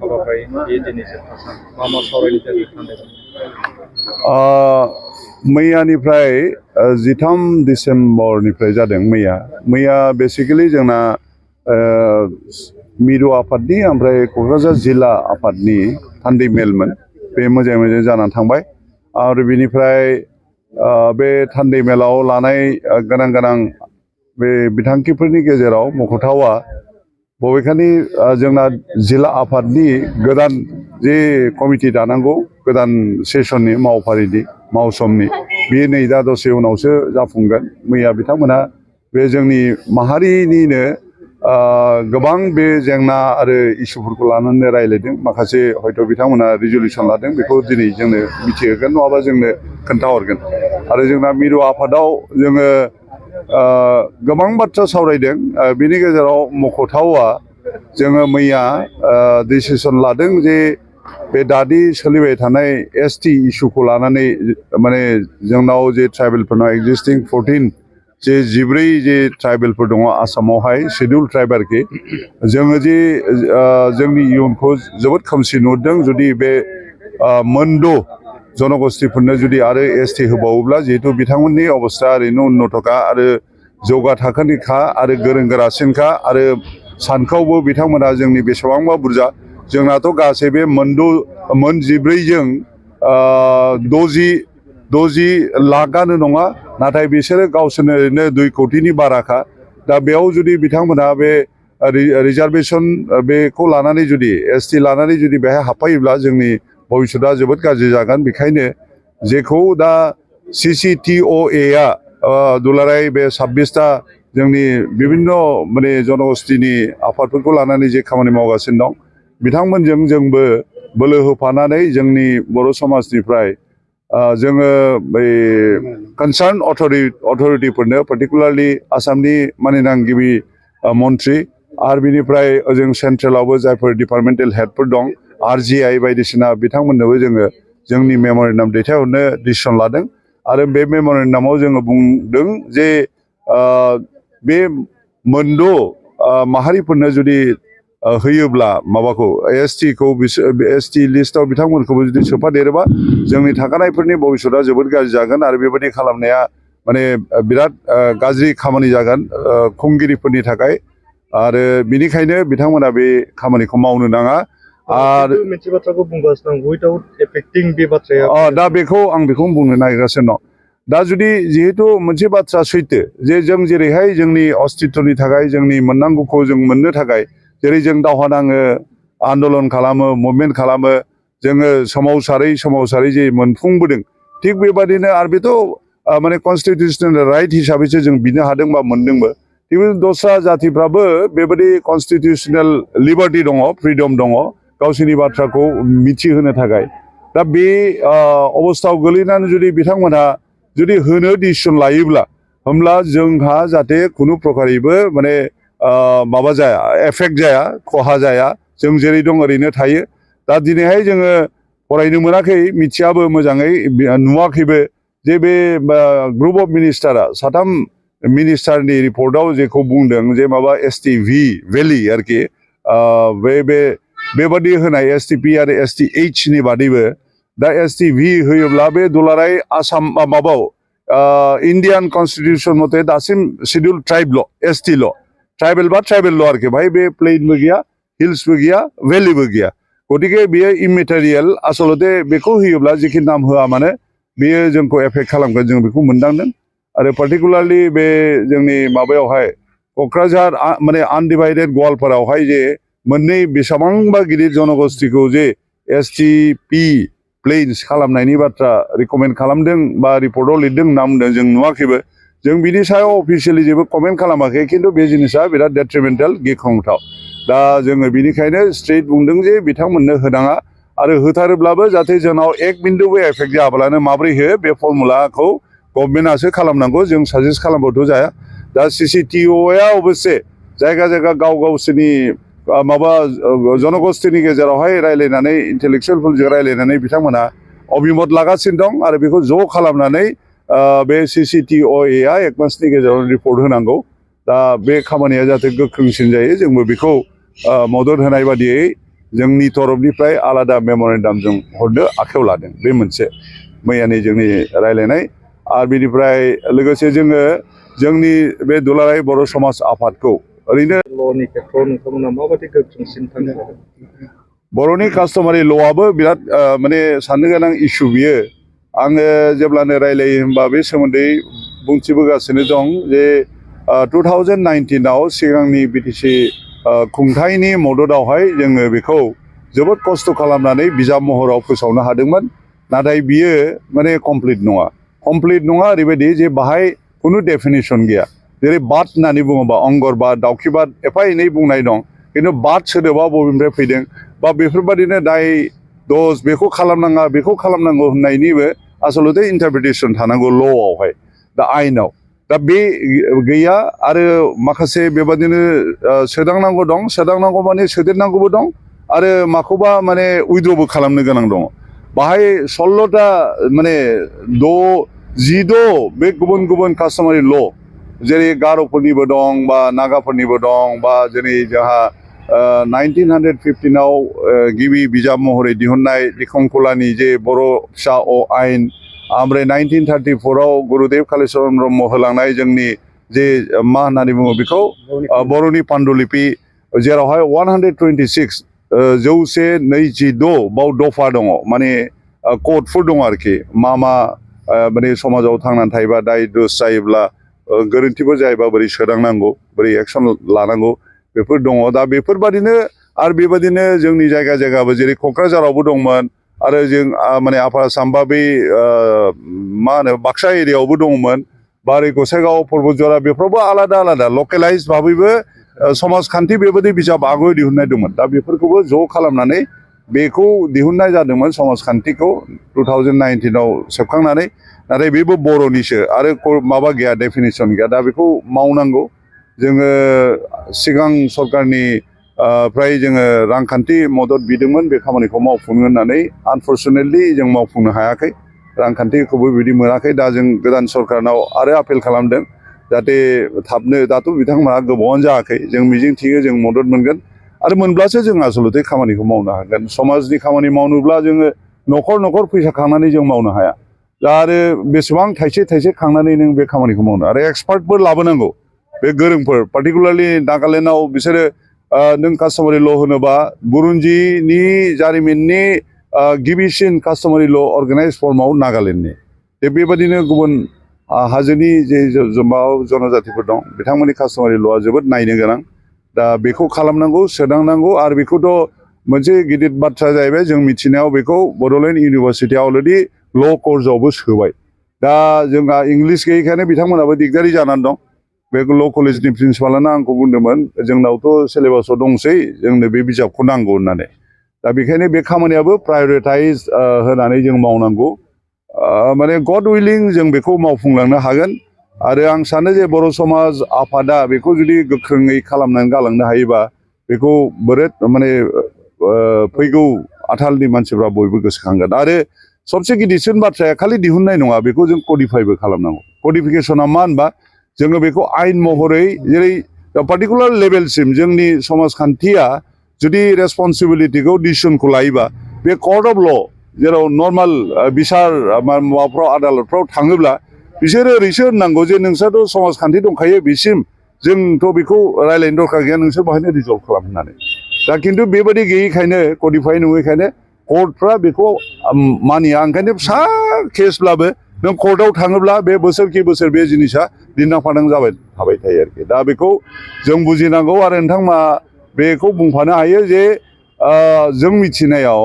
हाबाफारि बे दिनैसो मा मा सावरायनाय जादों सानदों? मैयानिफ्राय 13 डिसेम्बरनिफ्राय जादों मैया बेसिकेलि जोंना मिरु आफादनि ओमफ्राय क'क्राझार जिल्ला आफादनि थान्दै मेलमोन बे मोजाङै जानानै थांबाय आरो बिनिफ्राय बे थान्दै मेलाव लानाय गोनां बे बिथांखिफोरनि गेजेराव मख'थावा बबेखानि जोंना जिल्ला आफादनि गोदान जे कमिटि दानांगौ गोदान सेसननि मावफारिनि मावसमनि बे नै दा दसे उनावसो जाफुंगोन। मैया बिथांमोनहा बे जोंनि माहारिनिनो गोबां बे जेंना आरो इसुफोरखौ लानानै रायज्लायदों। माखासे हयथ' बिथांमोना रिजलिउसन लादों बेखौ दिनै जोंनो मिथिहोगोन नङाबा जोंनो खोन्थाहरगोन। आरो जोंना मिरु आफादाव जोङो गोबां बाथ्रा सावरायदों। बिनि गेजेराव मख'थावा जोङो मैया डिसिसन लादों जे बे दादि सोलिबाय थानाय एसटि इस्युखौ लानानै माने जोंनाव जे ट्राइबेलफोरनाव एक्जिस्टिं 14 जे 14 जे ट्राइबेलफोर दङ आसामावहाय शेड्युल ट्राइब आरोखि जोङो जे जोंनि इयुनखौ जोबोद खोमसि नुहुरदों जुदि बे मोनद' जनगोष्ठीफोरनो जुदि आरो एसटि होबावोब्ला जिहेतु बिथांमोननि अबस्था ओरैनो उन्नतखा आरो जौगा थाखोनिखा आरो गोरों गोरासिनखा आरो सानखोआवबो बिथांमोना जोंनि बेसेबांबा बुरजा जोंनाथ' गासै बे मोन 14जों 60 लाखआनो नङा नाथाय बिसोरो गावसोरनो ओरैनो 2 कौटिनि बाराखा। दा बेयाव जुदि बिथांमोनहा बे रिजार्भेसन बेखौ लानानै जुदि एसटि लानानै जुदि बेहाय हाबफायोब्ला जोंनि भबिष्यतआ जोबोद गाज्रि जागोन। बेखायनो जेखौ दा CCTOA दुलाराय बे 26टा जोंनि बिभिन्न माने जनगोष्ठीनि आफादफोरखौ लानानै जे खामानि मावगासिनो दं बिथांमोनजों जोंबो बोलो होफानानै जोंनि बर' समाजनिफ्राय जोङो बै कनसार्न अथरिटिफोरनो पार्टिकुलारलि आसामनि माननिनां गिबि मन्थ्रि आरो बिनिफ्राय ओजों सेन्ट्रेलावबो जायफोर डिपार्टमेन्टेल हेडफोर दं RGI बायदिसिना बिथांमोननोबो जोङो जोंनि मेम'रेन्डाम दैथायहरनो डिसिसन लादों। आरो बे मेम'रेन्डामाव जोङो बुंदों जे बे मोनद' माहारिफोरनो जुदि होयोब्ला माबाखौ एसटिखौ बिसोर एसटि लिस्टआव बिथांमोनखौबो जुदि सोफादेरोबा जोंनि थाखानायफोरनि भबिष्यतआ जोबोद गाज्रि जागोन आरो बेबायदि खालामनाया माने बिराद गाज्रि खामानि जागोन खुंगिरिफोरनि थाखाय आरो बिनिखायनो बिथांमोना बे खामानिखौ मावनो नाङा। आरो मोनसे बाथ्राखौ बुंगासिनो दं उइदाउट एफेक्टिं बे बाथ्राया दा बेखौ बुंनो नागिरगासिनो दं। दा जुदि जिहेतु मोनसे बाथ्रा सैथो जे जों जेरैहाय जोंनि अस्तित्वनि थाखाय जोंनि मोननांगौखौ जों मोननो थाखाय जेरै जों दावहा नाङो आन्दलन खालामो मुभमेन्ट खालामो जोङो सोमावसारै जे मोनफुंबोदों थिग बेबादिनो आरो बेथ' माने कनस्टिटिउसनेल राइट हिसाबैसो जों बिनो हादों बा मोनदोंबो। थिग दस्रा जातिफ्राबो बेबायदि कनस्टिटिउसनेल लिबार्टि दङ फ्रिदम दङ गावसोरनि बाथ्राखौ मिथिहोनो थाखाय। दा बे अबस्थायाव गोलैनानै जुदि बिथांमोनहा जुदि होनो डिसिसन लायोब्ला होमब्ला जोंहा जाहाथे खुनु प्रकारैबो माने माबा जाया एफेक्ट जाया खहा जाया जों जेरै दं ओरैनो थायो। दा दिनैहाय जोङो फरायनो मोनाखै मिथियाबो मोजाङै नुवाखैबो जे बे ग्रुप अफ मिनिस्टारा 3 मिनिस्टारनि रिपर्टआव जेखौ बुंदों जे माबा STV भेलि आरोखि बेबादि होनाय STP आरो STH नि बादैबो दा STV होयोब्ला बे दुलाराय आसाम माबाव इण्डियान कनस्टिटिउसन मथे दासिम शेड्युल ट्राइबल' STल' ट्राइबेल आरोखि भाई बे प्लेनबो गैया हिल्सबो गैया भेलिबो गैया गतिके बेयो इमेटेरियेल आसलते बेखौ होयोब्ला जेखि नाम होआ मानो बेयो जोंखौ एफेक्ट खालामगोन जों बेखौ मोनदांदों। आरो पार्टिकुलारलि बे जोंनि माबायावहाय क'क्राझार माने आनडिभाइडेड गवालपारायावहाय जे मोननै बेसेबांबा गिदिर जनगोष्ठीखौ जे STP प्लेन्स खालामनायनि बाथ्रा रिकमेन्ड खालामदों बा रिपर्टआव लिरदों होनना बुंदों जों नुवाखैबो जों बिनि सायाव अफिसियेलि जेबो कमेन्ट खालामाखै खिन्थु बे जिनिसा बिराद डेट्रिमेन्टेल गिख्रंथाव। दा जोङो बिनिखायनो स्ट्रेट बुंदों जे बिथांमोननो होनाङा आरो होथारोब्लाबो जाहाथे जोंनाव 1 बिन्दुबो एफेक्ट जायाब्लानो माब्रै होयो बे फर्मुलाखौ गभर्नमेन्टआसो खालामनांगौ जों साजेस्ट खालामबाथ' जाया। दा CCTOA अबस्से जायगा गावसोरनि माबा जनगोष्ठीनि गेजेरावहाय रायज्लायनानै इन्टेलेक्सुयेलफोरजों रायज्लायनानै बिथांमोना अभिमत लागासिनो दं आरो बेखौ ज' खालामनानै बे CCTOA 1 मासनि गेजेराव रिपर्ट होनांगौ। दा बे खामानिया जाहाथे गोख्रोंसिन जायो जोंबो बेखौ मदद होनाय बादियै जोंनि तरफनिफ्राय आलादा मेम'रेन्डाम जों हरनो आखायाव लादों बे मोनसे मैयानि जोंनि रायलायनाय आरो बेनिफ्राय लोगोसे जोङो जोंनि बे दुलाराय बर' समाज आफादखौ ओरैनो ल'नि खेथ्रआव नोंथांमोना माबायदि गोख्रोंसिन थांखि लादों? बर'नि कास्टमारि ल'आबो बिराद माने साननो गोनां इस्यु बियो आङो जेब्लानो रायलायो होनबा बे सोमोन्दै बुंथिबोगासिनो दं जे 2019आव सिगांनि बिटिसि खुंथायनि मददआवहाय जोङो बेखौ जोबोद खस्थ' खालामनानै बिजाब महराव फोसावनो हादोंमोन नाथाय बियो माने कमप्लिट नङा ओरैबायदि जे बाहाय खुनु डेफिनेसन गैया जेरै बाद होननानै बुङोबा अंगरबाद दाउखिबाद एफा एनै बुंनाय दं खिन्थु बाद सोदोबा बबेनिफ्राय फैदों बा बेफोरबादिनो दाय दस बेखौ खालामनांगौ होननायनिबो आसलते इन्टारप्रिटेसन थानांगौ ल'आवहाय दा आयेनाव दा बे गैया आरो माखासे बेबादिनो सोदांनांगौ माने सोदेरनांगौबो दं आरो माखौबा माने उइद्र'बो खालामनो गोनां दङ बाहाय 16टा माने 16 बे गुबुन गुबुन कास्टमारि ल' जेरै गार'फोरनिबो दं बा नागाफोरनिबो दं बा जेरै जोंहा 1915आव गिबि बिजाब महरै दिहुननाय दिखंखलानि जे बर' फिसा अ आयेन ओमफ्राय 1934आव गुरुदेब कालिचरन ब्रह्म होलांनाय जोंनि जे मा होननानै बुङो बेखौ बर'नि पान्डुलिपि जेरावहाय 126 126 बाव दफा दङ माने क'डफोर दङ आरोखि मा माने समाजाव थांनानै थायोबा दाय दोस जायोब्ला गोरोन्थिफोर जायोबा बोरै सोदांनांगौ बोरै एक्सन लानांगौ बेफोर दङ दा बेफोरबादिनो आरो बेबादिनो जोंनि जायगाबो जेरै क'क्राझारावबो दंमोन आरो जों माने आफा साम्बा बै मा होनो बाक्सा एरियायावबो दंमोन बा ओरै गसाइगाव परबतजरा बेफोरावबो आलादा लकेलाइज भाबैबो समाजखान्थि बेबायदि बिजाब आगुआव दिहुननाय दंमोन दा बेफोरखौबो ज' खालामनानै बेखौ दिहुननाय जादोंमोन समाजखान्थिखौ 2019आव सेबखांनानै नाथाय बेबो बर'निसो आरो माबा गैया डेफिनेसन गैया दा बेखौ मावनांगौ जोङो सिगां सरकारनि फ्राय जोङो रांखान्थि मदद बिदोंमोन बे खामानिखौ मावफुंनो होननानै आनफर्चुनेटलि जों मावफुंनो हायाखै रांखान्थिखौबो बिदि मोनाखै दा जों गोदान सरकारनाव आरो आपिल खालामदों जाहाथे थाबनो दाथ' बिथांमोनहा गोबावानो जायाखै जों मिजिंथियो जों मदद मोनगोन आरो मोनब्लासो जों आसलते खामानिखौ मावनो हागोन समाजनि खामानि मावनोब्ला जोङो न'खर फैसा खांनानै जों मावनो हाया दा आरो बेसेबां थाइसे खांनानै नों बे खामानिखौ मावनो आरो एक्सपार्टफोर लाबोनांगौ बे गोरोंफोर पार्टिकुलारलि नागालेण्डआव बिसोरो नों कास्टमारि ल' होनोबा बुरुन्जिनि जारिमिननि गिबिसिन कास्टमारि ल' अर्गानाइज फर्मआव नागालेण्डनि बेबादिनो गुबुन हाजोनि जे जनजातिफोर दं बिथांमोननि कास्टमारि ल'आ जोबोद नायनो गोनां दा बेखौ खालामनांगौ सोदांनांगौ आरो बेखौथ' मोनसे गिदिर बाथ्रा जाहैबाय जों मिथिनायाव बेखौ बड'लेण्ड इउनिभारसिटिया अलरेडि ल' कर्सआवबो सोबाय दा जोंहा इंलिस गैयैखायनो बिथांमोनाबो दिगदारि जानानै दं बे ल' कलेजनि प्रिन्सिपालानो आंखौ बुंदोंमोन जोंनावथ' सिलेबासाव दंसै जोंनो बे बिजाबखौ नांगौ होननानै दा बेखायनो बे खामानियाबो प्रायरिटाइज होनानै जों मावनांगौ माने गड उइलिं जों बेखौ मावफुंलांनो हागोन आरो आं सानो जे बर' समाज आफादा बेखौ जुदि गोख्रोङै खालामनानै गालांनो हायोबा बेखौ बोरोद माने फैगौ आथालनि मानसिफ्रा बयबो गोसोखांगोन आरो सबसे गिदिरसिन बाथ्राया खालि दिहुननाय नङा बेखौ जों कडिफाइबो खालामनांगौ कडिफिकेसना मा होनबा जोङो बेखौ आयेन महरै जेरै पार्टिकुलार लेभेलसिम जोंनि समाजखान्थिया जुदि रेसपन्सिबिलिटिखौ डिसिसनखौ लायोबा बे कर्ट अफ ल' जेराव नर्माल बिसार माबाफ्राव आदालतफ्राव थाङोब्ला बिसोरो ओरैसो होननांगौ जे नोंसोरथ' समाजखान्थि दंखायो बिसिम जोंथ' बेखौ रायलायनो दरखार गैया नोंसोर बाहायनो रिजल्भ खालाम होननानै दा खिन्थु बेबायदि गैयैखायनो कडिफाइ नङैखायनो कर्टफ्रा बेखौ मानिया ओंखायनो फिसा केसब्लाबो नों कर्टआव थाङोब्ला बे बोसोर बे जिनिसा दिन्दां फादां जाबाय थाबाय थायो आरोखि दा बेखौ जों बुजिनांगौ आरो नोंथांमोना बेखौ बुंफानो हायो जे जों मिथिनायाव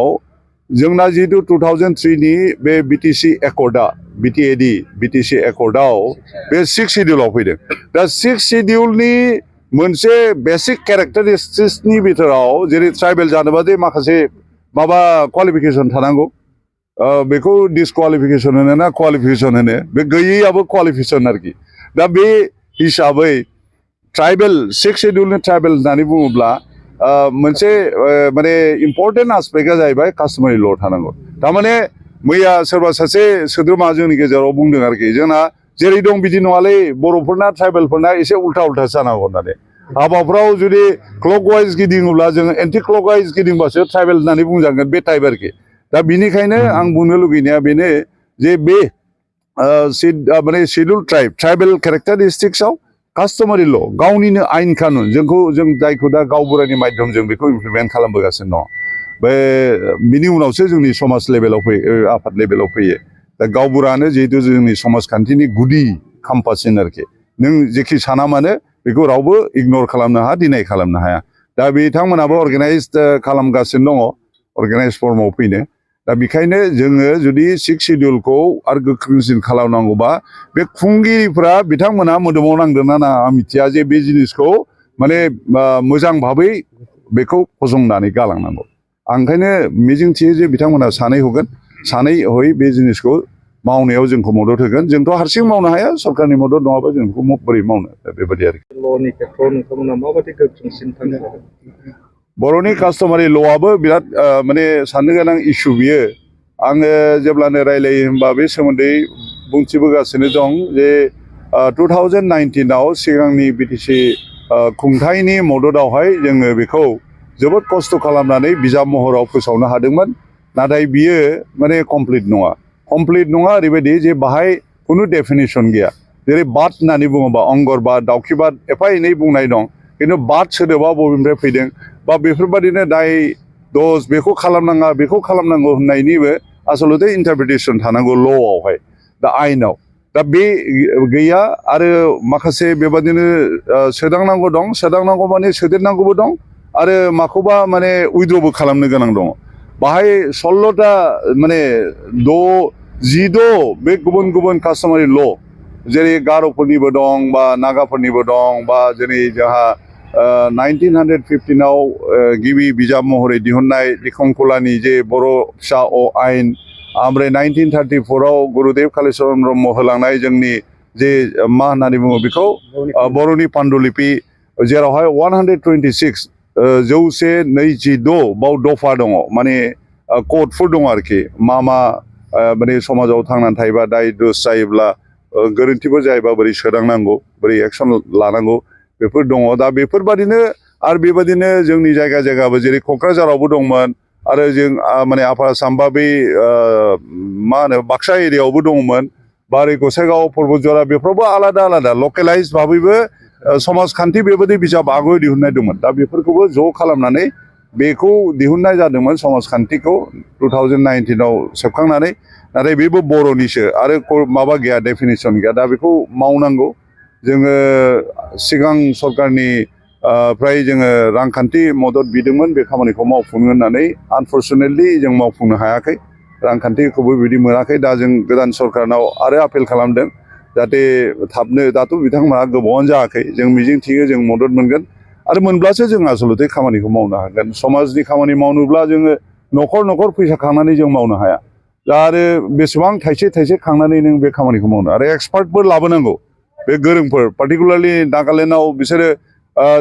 जोंना जिहेतु 2003नि बे बिटिसि एकर्डआ बिटिसि एकर्डआव बे 6 सिडिउलाव फैदों दा 6 सिडिउलनि मोनसे बेसिक केरेक्टारिस्टिक्सनि बिथोराव जेरै ट्राइबेल जानोबा जे माखासे माबा क्वालिफिकेसन थानांगौ बेखौ डिसक्वालिफिकेसन होनो ना क्वालिफिकेसन होनो बे गैयैयाबो क्वालिफिकेसन आरोखि दा बे हिसाबै ट्राइबेल 6 सिडिउलनि ट्राइबेल होननानै बुङोब्ला मोनसे माने इम्परटेन्ट आसपेक्टआ जाहैबाय कास्टमारि ल' थानांगौ थारमाने मैया सोरबा सासे सोद्रोमा जोंनि गेजेराव बुंदों आरोखि जोंना जेरै दं बिदि नङालै बर'फोरना ट्राइबेलफोरना एसे उल्था जानांगौ होननानै हाबाफ्राव जुदि क्लकवाइज गिदिङोब्ला जोङो एन्टि क्लकवाइज गिदिंबासो ट्राइबेल होननानै बुंजागोन बे टाइप आरोखि दा बिनिखायनो आं बुंनो लुगैनाया बेनो जे बे माने शिड्युल ट्राइबेल केरेक्टारिस्टिक्सआव कास्टमारि ल' गावनिनो आयेन कानुन जों जायखौ दा गावबुरानि माध्यमजों बेखौ इमप्लिमेन्ट खालामबोगासिनो दङ बे बिनि उनावसो जोंनि समाज लेभेलाव फैयो आफाद लेभेलाव फैयो दा गावबुरानो जिहेतु जोंनि समाजखान्थिनि गुदि खाम्फासिन आरोखि नों जेखि साना मानो बेखौ रावबो इगनर खालामनो हाया डिनाय खालामनो हाया दा बिथांमोनाबो अर्गानाइज्ड खालामगासिनो दङ अर्गानाइज फर्माव फैनो दा बेखायनो जोङो जुदि 6 शिड्युलखौ आरो गोख्रोंसिन खालामनांगौबा बे खुंगिरिफ्रा बिथांमोना मोदोमाव नांदोंना नाङा आं मिथिया जे बे जिनिसखौ माने मोजां भाबै बेखौ फसंनानै गालांनांगौ आं ओंखायनो मिजिंथियो जे बिथांमोना सानै हगोन सानै हय बे जिनिसखौ मावनायाव जोंखौ मदद होगोन जोंथ' हारसिं मावनो हाया सरकारनि मदद नङाबा जों बेखौ बोरै मावनो बेबायदि आरोखि ल'नि खेथ्रआव नोंथांमोना माबायदि गोख्रोंसिन थांखि लागोन बर'नि कास्टमारि ल'आबो बिराद माने साननो गोनां इस्यु बियो आङो जेब्लानो रायलायो होनबा बे सोमोन्दै बुंथिबोगासिनो दं जे 2019आव सिगांनि बिटिसि खुंथायनि मददावहाय जोङो बेखौ जोबोद खस्थ' खालामनानै बिजाब महराव फोसावनो हादोंमोन नाथाय बियो माने कमप्लिट नङा ओरैबायदि जे बाहाय खुनु डेफिनेसन गैया जेरै बाद होननानै बुङोबा अंगरबाद दाउखिबाद एफा एनै बुंनाय दं खिन्थु बाद सोदोबा बबेनिफ्राय फैदों बा बेफोरबादिनो दाय दस बेखौ खालामनांगौ होननायनिबो आसलते इन्टारप्रिटेसन थानांगौ ल'आवहाय दा आयेनाव दा बे गैया आरो माखासे बेबादिनो सोदांनांगौ माने सोदेरनांगौबो दं आरो माखौबा माने उइद्र'बो खालामनो गोनां दङ बाहाय 16टा माने 16 बे गुबुन गुबुन कास्टमारि ल' जेरै गार'फोरनिबो दं बा नागाफोरनिबो दं बा जेरै जोंहा 1915आव गिबि बिजाब महरै दिहुननाय दिखंखलानि जे बर' फिसा अ आयेन ओमफ्राय 1934आव गुरुदेब कालिचरन ब्रह्म होलांनाय जोंनि जे मा होननानै बुङो बेखौ बर'नि पान्डुलिपि जेरावहाय 126 126 बाव दफा दङ माने क'डफोर दङ आरोखि मा माने समाजाव थांनानै थायोबा दाय दोस जायोब्ला गोरोन्थिफोर जायोबा बोरै सोदांनांगौ बोरै एक्सन लानांगौ बेफोर दङ दा बेफोरबादिनो आरो बेबादिनो जोंनि जायगाबो जेरै क'क्राझारावबो दंमोन आरो जों माने आफा साम्बा बै मा होनो बाक्सा एरियायावबो दंमोन बा ओरै गसाइगाव परबतजरा बेफोरावबो आलादा लकेलाइज भाबैबो समाजखान्थि बेबायदि बिजाब आगुआव दिहुननाय दंमोन दा बेफोरखौबो ज' खालामनानै बेखौ दिहुननाय जादोंमोन समाजखान्थिखौ 2019आव सेबखांनानै नाथाय बेबो बर'निसो आरो माबा गैया डेफिनेसन गैया दा बेखौ मावनांगौ जोङो सिगां सरकारनि फ्राय जोङो रांखान्थि मदद बिदोंमोन बे खामानिखौ मावफुंनो होननानै आनफर्चुनेटलि जों मावफुंनो हायाखै रांखान्थिखौबो बिदि मोनाखै दा जों गोदान सरकारनाव आरो आपिल खालामदों जाहाथे थाबनो दाथ' बिथांमोनहा गोबावानो जायाखै जों मिजिंथियो जों मदद मोनगोन आरो मोनब्लासो जों आसलते खामानिखौ मावनो हागोन समाजनि खामानि मावनोब्ला जोङो न'खर फैसा खांनानै जों मावनो हाया दा आरो बेसेबां थाइसे खांनानै नों बे खामानिखौ मावनो आरो एक्सपार्टफोर लाबोनांगौ बे गोरोंफोर पार्टिकुलारलि नागालेण्डआव बिसोरो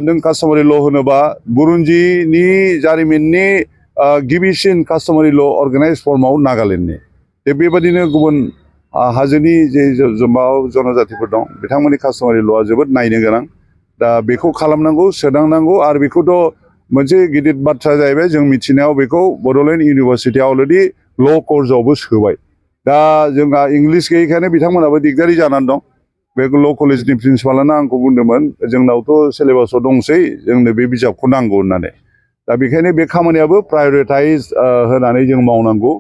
नों कास्टमारि ल' होनोबा बुरुन्जिनि जारिमिननि गिबिसिन कास्टमारि ल' अर्गानाइज फर्माव नागालेण्डनि बेबादिनो गुबुन हाजोनि जे जनजातिफोर दं बिथांमोननि कास्टमारि ल'आ जोबोद नायनो गोनां दा बेखौ खालामनांगौ सोदांनांगौ आरो बेखौथ' मोनसे गिदिर बाथ्रा जाहैबाय जों मिथिनायाव बेखौ बड'लेण्ड इउनिभारसिटिया अलरेडि ल' कर्सआवबो सोबाय दा जोंहा इंलिस गैयैखायनो बिथांमोनाबो दिगदारि जानानै दं बे ल' कलेजनि प्रिन्सिपालानो आंखौ बुंदोंमोन जोंनावथ' सिलेबासाव दंसै जोंनो बे बिजाबखौ नांगौ होननानै दा बेखायनो बे खामानियाबो प्रायरिटाइज होनानै जों मावनांगौ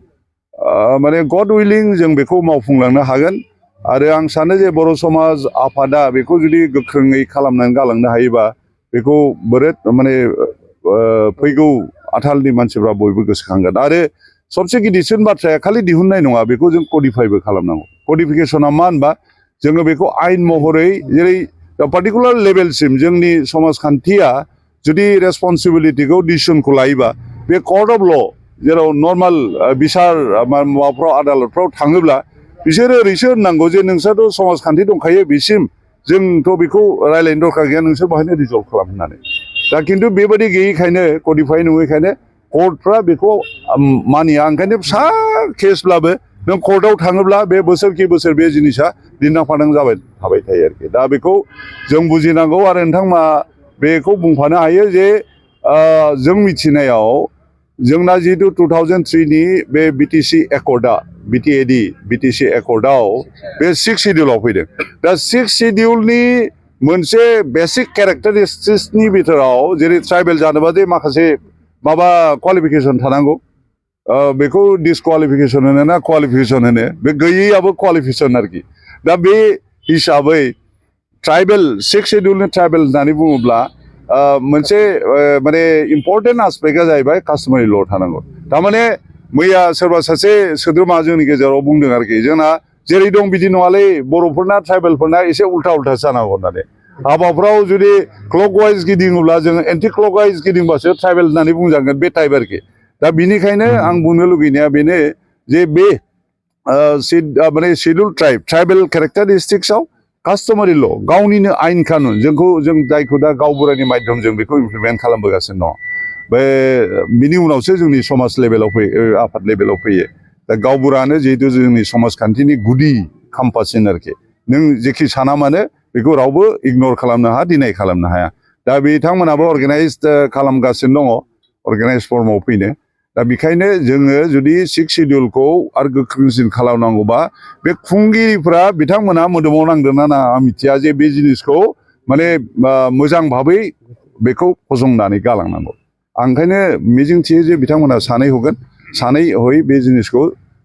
माने गड उइलिं जों बेखौ मावफुंलांनो हागोन आरो आं सानो जे बर' समाज आफादा बेखौ जुदि गोख्रोङै खालामनानै गालांनो हायोबा बेखौ बिराद माने फैगौ आथालनि मानसिफ्रा बयबो गोसोखांगोन आरो सबसे गिदिरसिन बाथ्राया खालि दिहुननाय नङा बेखौ जों कडिफाइबो खालामनांगौ कडिफिकेसना मा होनबा जोङो बेखौ आयेन महरै जेरै पार्टिकुलार लेभेलसिम जोंनि समाजखान्थिया जुदि रेसपन्सिबिलिटिखौ डिसिसनखौ लायोबा बे कर्ट अफ ल' जेराव नर्माल बिसार माबाफ्राव आदालतफ्राव थाङोब्ला बिसोरो ओरैसो होननांगौ जे नोंसोरथ' समाजखान्थि दंखायो बिसिम जोंथ' बेखौ रायलायनो दरखार गैया नोंसोर बाहायनो रिजल्भ खालाम होननानै दा खिन्थु बेबायदि गैयैखायनो कडिफाइ नङैखायनो कर्टफ्रा बेखौ मानिया ओंखायनो फिसा केसब्लाबो नों कर्टआव थाङोब्ला बे बोसोर बे जिनिसा दिन्दां फादां जाबाय थाबाय थायो आरोखि दा बेखौ जों बुजिनांगौ आरो नोंथांमोना बेखौ बुंफानो हायो जे जों मिथिनायाव जोंना जिहेतु 2003 नि बे बिटिसि एकर्डआ बिटिसि एकर्डआव बे 6 शिड्युलाव फैदों दा 6 शिड्युलनि मोनसे बेसिक केरेक्टारिस्टिक्सनि बिथोराव जेरै ट्राइबेल जानोबा दे माखासे माबा क्वालिफिकेसन थानांगौ बेखौ डिसक्वालिफिकेसन होनो ना क्वालिफिकेसन होनो बे गैयैयाबो क्वालिफिकेसन आरोखि दा बे हिसाबै ट्राइबेल 6 शिड्युलनि ट्राइबेल होननानै बुङोब्ला मोनसे माने इम्पर्टेन्ट आस्पेक्टआ जाहैबाय कास्टमारि ल' थानांगौ थारमाने मैया सोरबा सासे सोद्रोमा जोंनि गेजेराव बुंदों आरोखि जोंना जेरै दं बिदि नङालै बर'फोरना ट्राइबेलफोरना एसे उल्था जानांगौ होननानै हाबाफ्राव जुदि क्लकवाइज गिदिङोब्ला जोङो एन्टि क्लकवाइज गिदिंबासो ट्राइबेल होननानै बुंजागोन बे टाइप आरोखि दा बिनिखायनो आं बुंनो लुगैनाया बेनो जे बे माने शिड्युल ट्राइबेल केरेक्टारिस्टिक्सआव कास्टमारि ल' गावनिनो आयेन कानुन जों जायखौ दा गावबुरानि माध्यमजों बेखौ इमप्लिमेन्ट खालामबोगासिनो दं बे बिनि उनावसो जोंनि समाज लेभेलाव फैयो आफाद लेभेलाव फैयो दा गावबुरानो जिहेतु जोंनि समाजखान्थिनि गुदि खाम्फासिन आरोखि नों जेखि साना मानो बेखौ रावबो इगनर खालामनो हाया डिनाय खालामनो हाया दा बिथांमोनाबो अर्गानाइज खालामगासिनो दङ अर्गानाइज फर्माव फैनो दा बेखायनो जोङो जुदि 6 शिड्युलखौ आरो गोख्रोंसिन खालामनांगौबा बे खुंगिरिफ्रा बिथांमोना मोदोमाव नांदोंना नाङा आं मिथिया जे बे जिनिसखौ माने मोजां भाबै बेखौ फसंनानै गालांनांगौ आं ओंखायनो मिजिंथियो जे बिथांमोना सानै हगोन सानै हय बे जिनिसखौ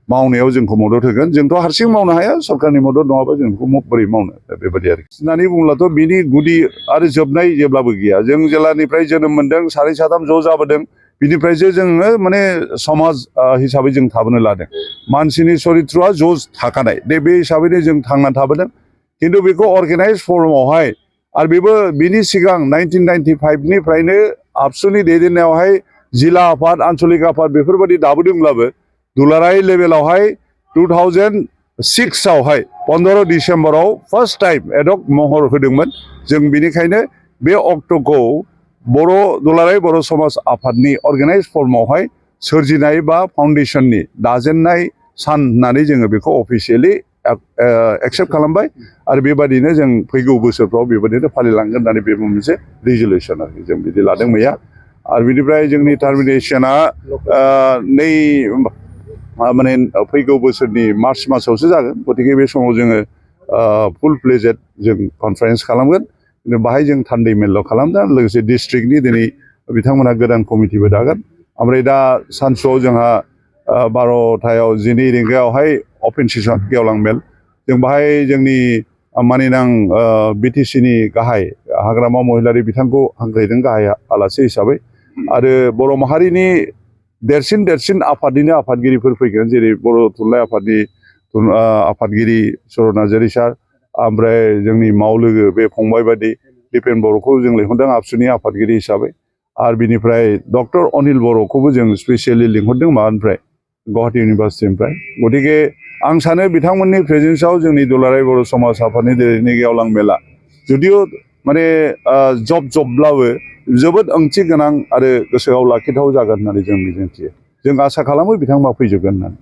मावनायाव जोंखौ मदद होगोन जोंथ' हारसिं मावनो हाया सरकारनि मदद नङाबा जों बेखौ बोरै मावनो बेबायदि आरोखि होननानै बुङोब्लाथ' बिनि गुदि आरो जोबनाय जेब्लाबो गैया जों जेलानिफ्राय जोनोम मोन्दों सानै साथाम ज' जाबोदों बिनिफ्रायसो जोङो माने समाज हिसाबै जों थाबोनो लादों मानसिनि सरित्रआ ज' थाखानाय बे हिसाबैनो जों थांना थाबोदों खिन्थु बेखौ अर्गानाइज फर्मावहाय आरो बेबो बिनि सिगां 1995 निफ्रायनो आबसुनि दैदेननायावहाय जिल्ला आफाद आन्चलिक आफाद बेफोरबायदि दाबोदोंब्लाबो दुलाराय लेभेलावहाय 2006 आवहाय 15 डिसेम्बराव फार्स्ट टाइम एडक महर होदोंमोन जों बिनिखायनो बे अक्ट'खौ दुलाराय बर' समाज आफादनि अर्गानाइज फर्मावहाय सोरजिनाय बा फाउन्डेसननि दाजेननाय सान होननानै जोङो बेखौ अफिसियेलि एक्सेप्ट खालामबाय आरो बेबादिनो जों फैगौ बोसोरफ्राव बेबादिनो फालिलांगोन होननानै बे मोनसे रिजुलेसन आरोखि जों बिदि लादों मैया आरो बिनिफ्राय जोंनि टार्मिनेसना माने फैगौ बोसोरनि मार्च मासावसो जागोन गतिके बे समाव जोङो फुल प्लेजेड जों कनफारेन्स खालामगोन बाहाय जों थान्दै मेलल' खालामदों लोगोसे डिस्ट्रिक्टनि दिनै बिथांमोनहा गोदान कमिटिबो दागोन ओमफ्राय दा सानसुआव जोंहा 12टायाव 12 रिंगायावहाय अपेन सेसन गेवलां मेल जों बाहाय जोंनि मानिनां बिटिसिनि गाहाय हाग्रामा महिलारि बिथांखौ हांख्रायदों गाहाय आलासि हिसाबै आरो बर' माहारिनि देरसिन आफादनिनो आफादगिरिफोर फैगोन जेरै बर' थुनलाइ आफादनि आफादगिरि सरन नार्जारि सार ओमफ्राय जोंनि मावलोगो बे फंबाय बादि दिपेन बर'खौ जों लिंहरदों आबसुनि आफादगिरि हिसाबै आरो बिनिफ्राय डक्टर अनिल बर'खौबो जों स्पेसियेलि लिंहरदों माबानिफ्राय गुवाहाटी इउनिभारसिटिनिफ्राय गतिके आं सानो बिथांमोननि प्रेजेन्सआव जोंनि दुलाराय बर' समाज आफादनि दिनैनि गेवलां मेला जुदिअ माने जबब्लाबो जोबोद ओंथि गोनां आरो गोसोआव लाखिथाव जागोन होननानै जों मिजिंथियो जों आसा खालामो बिथांमोना फैजोबगोन होननानै